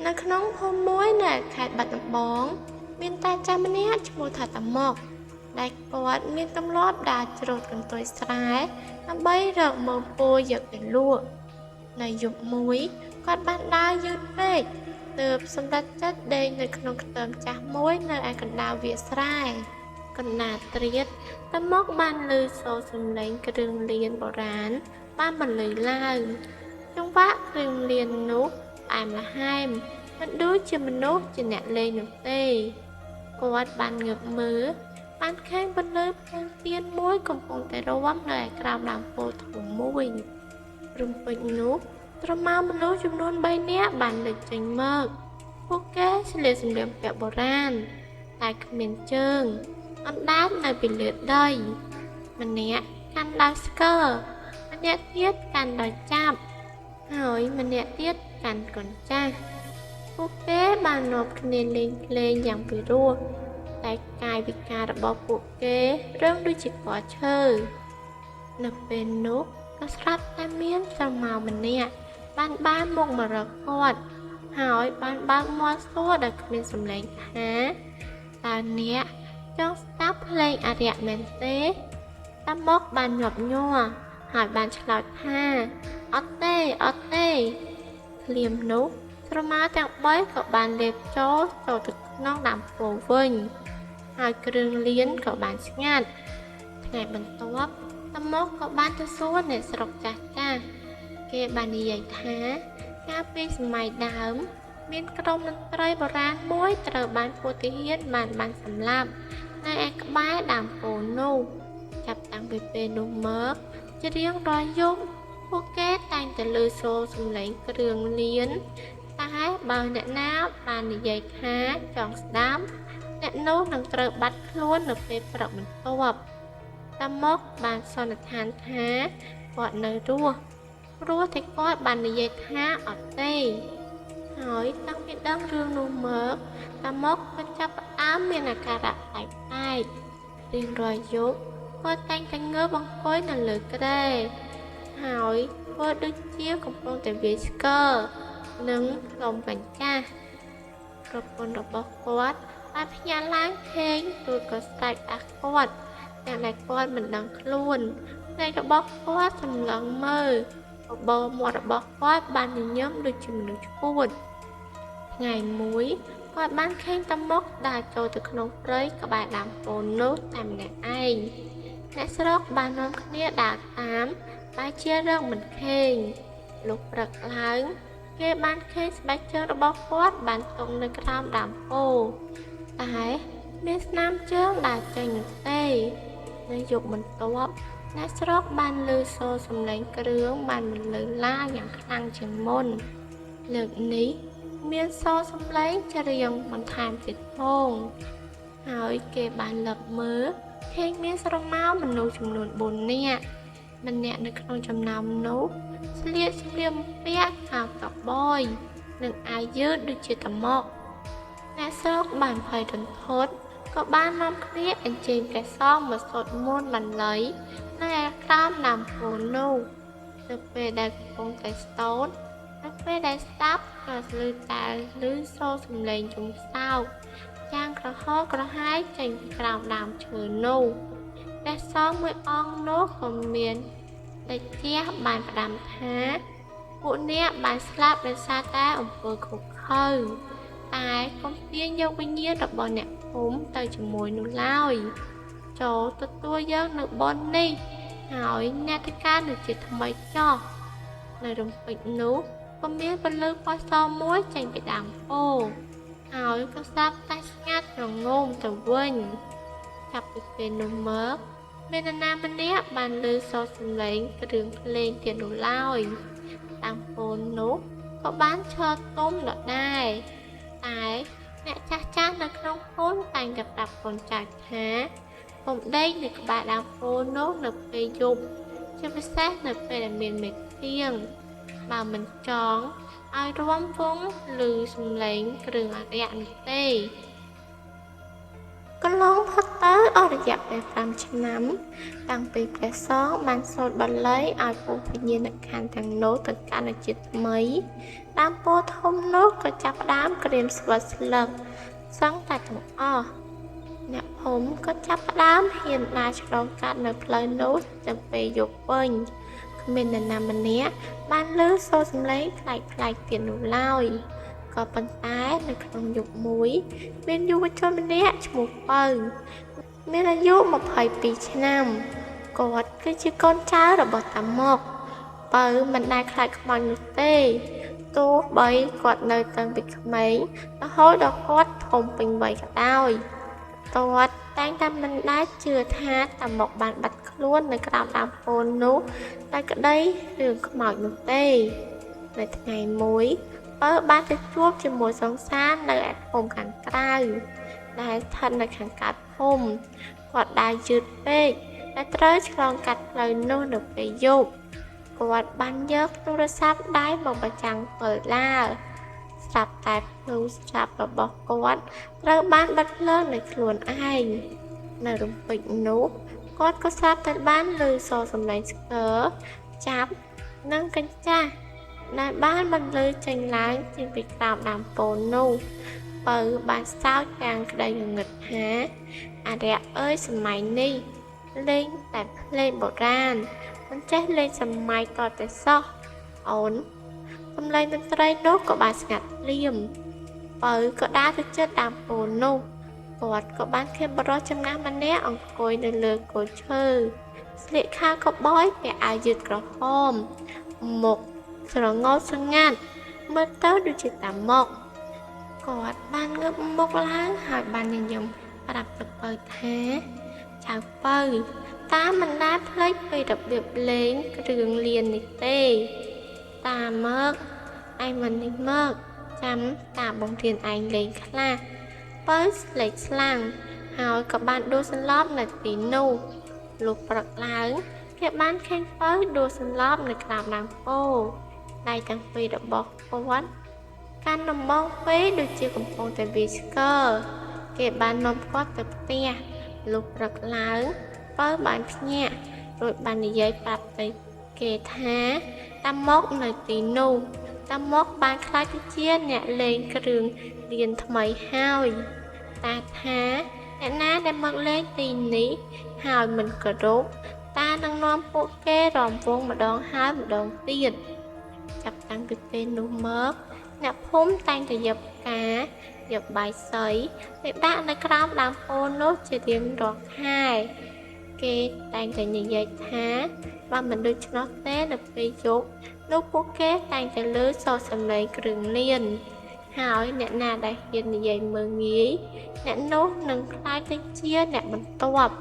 នៅក្នុងភូមិមួយនៅខេត្តបាត់ដំបងមានតាចាស់ម្នាក់ឈ្មោះថាតាម៉ុកដែលគាត់មានទម្លាប់ដើរច្រូតកន្ទុយស្រែដើម្បីរកមើមពោធិ៍យកទៅលក់នៅយប់មួយគាត់បានដើរយឺតពេកទើបសម្រេចចិត្តដេកនៅក្នុងខ្ទមចាស់មួយនៅឯកណ្ដាលវាលស្រែកណ្ដាលត្រៀតតាម៉ុកបានឮសូរសំឡេងគ្រឿងលានបុរាណបានបន្លឺឡើងចង្វាក់គ្រឿងលាននោះផ្អែមល្ហែមមិនដូចជាមនុស្សជាអ្នកលេងនោះទេគាត់បានងើបមើលបានឃើញពន្លឺភ្លើងទៀនមួយកំពុងតែរាំនៅឯក្រោមដើមពោធិ៍ធំមួយរំពេចនោះត្រមៅមនុស្សចំនួន3នាក់បានលេចចេញមកពួកគេស្លៀកសម្លៀកបំពាក់បុរាណតែគ្មានជើងអណ្ដែតនៅពីលើដីម្នាក់កាន់ដោយស្គរម្នាក់ទៀតកាន់ដោយចាប់ហើយម្នាក់ទៀតកាន់កូនចាស់ពួកគេបាននាំគ្នាលេងភ្លេងយ៉ាងពិរោះតែកាយវិការរបស់ពួកគេរឹងដូចជាកឈើនៅពេលនោះក៏ស្រាប់តែមានស្រមោលម្នាក់បានមកម្រកគាត់ហើយបានបើកមាត់សួរដោយគ្មានសំឡេងថាតើអ្នកចង់ស្ដាប់ភ្លេងអារក្សមែនទេតាម៉ុកបានញាប់ញ័រហើយបានឆ្លើយថាអត់ទេភ្លាមនោះស្រមោលទាំង3ក៏បានលេបចូលទៅក្នុងដើមពោធិ៍វិញហើយគ្រឿងលានក៏បានស្ងាត់ថ្ងៃបន្ទាប់តាម៉ុកក៏បានទៅសួរអ្នកស្រុកចាស់គេបាននិយាយថាកាលពីសម័យដើមមានក្រុមតន្ត្រីបុរាណមួយត្រូវបានពុទ្ធិហានបានសម្លាប់នៅឯក្បែរដើមពោធិ៍នោះចាប់តាំងពីពេលនោះមកជារៀងរាល់យប់ពួកគេតែងតែឮសូរសំឡេងគ្រឿងលានតែបើអ្នកណាបាននិយាយថាចង់ស្ដាប់អ្នកនោះនឹងត្រូវបាត់ខ្លួននៅពេលព្រឹកបន្ទាប់តាម៉ុកបានសន្និដ្ឋានថាគាត់នៅរស់ព្រោះតែគាត់បាននិយាយថាអត់ទេហើយតាំងពីដឹងរឿងនោះមកតាម៉ុកក៏ចាប់ផ្ដើមមានអាការៈប្លែករៀងរាល់យប់គាត់តែងតែងើបអង្គុយនៅលើគ្រែហើយធ្វើដូចជាកំពុងតែវាយស្គរនិងលំបញ្ចាស់ប្រពន្ធរបស់គាត់បានផ្ញើឡើងខេងរួចក៏ស្រែកអះគាត់តែគាត់មិនដឹងខ្លួនភ្នែករបស់គាត់សម្លឹងមើលបបោមាត់របស់គាត់បានញញឹមដូចជាមនុស្សឆ្កួតថ្ងៃមួយគាត់បានឃើញតាម៉ុកដើរចូលទៅក្នុងព្រៃក្បែរដើមពោធិ៍នោះតែម្នាក់ឯងអ្នកស្រុកបាននាំគ្នាដើរតាមបែរជារកមិនឃើញលុះព្រឹកឡើងគេបានឃើញស្បែកជើងរបស់គាត់បានទុកនៅក្រោមដើមពោធិ៍តែមានស្នាមជើងដើរចេញនោះទេនៅយប់បន្ទាប់អ្នកស្រុកបានឮសូរសំឡេងគ្រឿងបានបន្លឺឡើងយ៉ាងខ្លាំងជាងមុនលើកនេះមានសូរសំឡេងច្រៀងបន្ថែមទៀតផងហើយគេបានលើកមើលឃើញមានស្រមោលមនុស្សចំនួន4នាក់ម្នាក់នៅក្នុងចំណោមនោះស្លៀកសម្លៀកបំពាក់ខោកបយនិងអាវយឺតដូចជាតាម៉ុកអ្នកស្រុកបានភ័យរន្ធត់ក៏បាននាំគ្នាអញ្ជើញព្រះសង្ឃមកសូត្រមន្តបន្ល័យនៅឯក្រោមដើមពោធិ៍នោះនៅពេលដែលកំពុងតែស្ទោតនៅពេលដែលស្ដាប់ក៏ឮសូរសំឡេងយំសោកយ៉ាងក្រហមក្រហាយចេញពីក្រោមដើមឈើនោះព្រះសង្ឃមួយអង្គនោះក៏មានដែលជាបានផ្ដាំថាពួកអ្នកបានស្លាប់ដោយសារតែអំពើឃោរឃៅតែកុំទាញយកវិញ្ញាណរបស់អ្នកភូមិទៅជាមួយនោះឡើយចូលទទួលយកនៅបុណ្យនេះហើយអ្នកទៅកើតនៅជាថ្មីចោះនៅរំពេចនោះក៏មានពលឺពណ៌សមួយចេញពីដើមពោធិ៍ហើយក៏ស្ដាប់តែស្ងាត់រងំទៅវិញចាប់ពីពេលនោះមកមាននរណាម្នាក់បានឮសូរសំឡេងគ្រឿងភ្លេងទៀតនោះឡើយដើមពោធិ៍នោះក៏បានឈរទុំដដែលតែអ្នកចាស់នៅក្នុងភូមិតែងតែប្រាប់កូនចៅថាកុំដេកនៅក្បែរដើមពោធិ៍នោះនៅពេលយប់ជាពិសេសនៅពេលដែលមានមេឃទៀងបើមិនចង់ឲ្យរួមវងឮសំឡេងគ្រឿងអារក្សនោះទេ កន្លងផុតទៅអស់រយៈពេល5ឆ្នាំតាំងពីព្រះសង្ឃបានសូត្របាលីឲ្យពួកវិញ្ញាណក្ខន្ធទាំងនោះទៅកាន់ជាតិថ្មីដើមពោធិធំនោះក៏ចាប់ផ្ដើមក្រៀមស្វិតស្លឹកសង្ឃតែទាំងអស់អ្នកភូមិក៏ចាប់ផ្ដើមហ៊ានដើរឆ្លងកាត់នៅផ្លូវនោះទាំងពេលយប់វិញគ្មាននរណាម្នាក់បានឮសូរសំឡេងប្លែកៗទៀតនោះឡើយក៏ប៉ុន្តែនៅក្នុងយប់មួយមានយុវជនម្នាក់ឈ្មោះពៅមានអាយុ22ឆ្នាំគាត់គឺជាកូនចៅរបស់តាម៉ុកពៅមិនដែលខ្លាចខ្មាញ់នោះទេទោះបីគាត់នៅតាំងពីក្មេងរហូតដល់គាត់ធំពេញវ័យក៏ដោយគាត់តែងតែមិនដែលជឿថាតាម៉ុកបានបាត់ខ្លួននៅក្រោមដើមពោធិ៍នោះតែក្តីរឿងខ្មោចនោះទេនៅថ្ងៃមួយពៅបានទៅជួបជាមួយសង្សារនៅឯភូមិខាងក្រៅដែលស្ថិតនៅខាងកើតភូមិគាត់ដើរយឺតពេកតែត្រូវឆ្លងកាត់ផ្លូវនោះនៅពេលយប់គាត់បានយកទូរស័ព្ទដៃមកបញ្ចាំងពិលឡាស្រាប់តែភ្លឺស្រាប់របស់គាត់ត្រូវបានបិទភ្លើងដោយខ្លួនឯងនៅរំពេចនោះគាត់ក៏ស្រាប់តែបានឮសូរសំឡេងស្គរចាប់និងកញ្ចាស់ដែលបានបន្លឺចេញឡើងចេញពីក្រោមដើមពោធិ៍នោះពៅបានសោកយ៉ាងក្តីងងឹតថាអរិយអើយសម័យនេះលេងតែភ្លេងបុរាណមិនចេះលេងសម័យតតែសោះអូនសំឡេងតន្ត្រីនោះក៏បានស្ងាត់ភ្លាមពៅក៏ដើរទៅជិតដើមពោធិ៍នោះគាត់ក៏បានឃើញបុរសចំណាស់ម្នាក់អង្គុយនៅលើគល់ឈើស្លៀកខោកបយពាក់អាវយឺតក្រហមមុខស្រងោតស្ងាត់មើលទៅដូចជាតាម៉ុកគាត់បានងើបមុខឡើងហើយបានញញឹមប្រាប់ទៅពៅថាចៅពៅតាមិនដែលភ្លេចពីរបៀបលេងគ្រឿងលៀននេះទេតាមកឯងមិននេះមកចាំតាបង្រៀនឯងលេងខ្លះពៅស្លេកស្លាំងហើយក៏បានដួលសន្លប់នៅទីនោះលុះព្រឹកឡើងគេបានឃើញពៅដួលសន្លប់នៅក្រោមដើមពោធិ៍ដៃទាំងពីររបស់គាត់កាន់ដំបងពេដូចជាកំពុងតែវាយស្គរគេបាននាំគាត់ទៅផ្ទះលុះព្រឹកឡើងពៅបានភ្ញាក់រួចបាននិយាយប្រាប់ទៅគេថាតាម៉ុកនៅទីនោះតាម៉ុកបានខ្លាចទៅជាអ្នកលេងគ្រឿងរៀនថ្មីហើយតាថាអ្នកណាដែលមកលេងទីនេះហើយមិនគោរពតានឹងនាំពួកគេរំវងម្ដងហើយម្ដងទៀតចាប់តាំងពីពេលនោះមកអ្នកភូមិតែងតែយកផ្កាយកបាយសីទៅដាក់នៅក្រោមដើមពោធិ៍នោះជារៀងរាល់ខែគេតែងតែនិយាយថាបើមិនដូច្នោះទេនៅពេលយប់នោះពួកគេតែងតែឮសូរសំឡេងគ្រឿងលៀនហើយអ្នកណាដែលហ៊ាននិយាយមើលងាយអ្នកនោះនឹងខ្លាចទៅជាអ្នកបន្ទាប់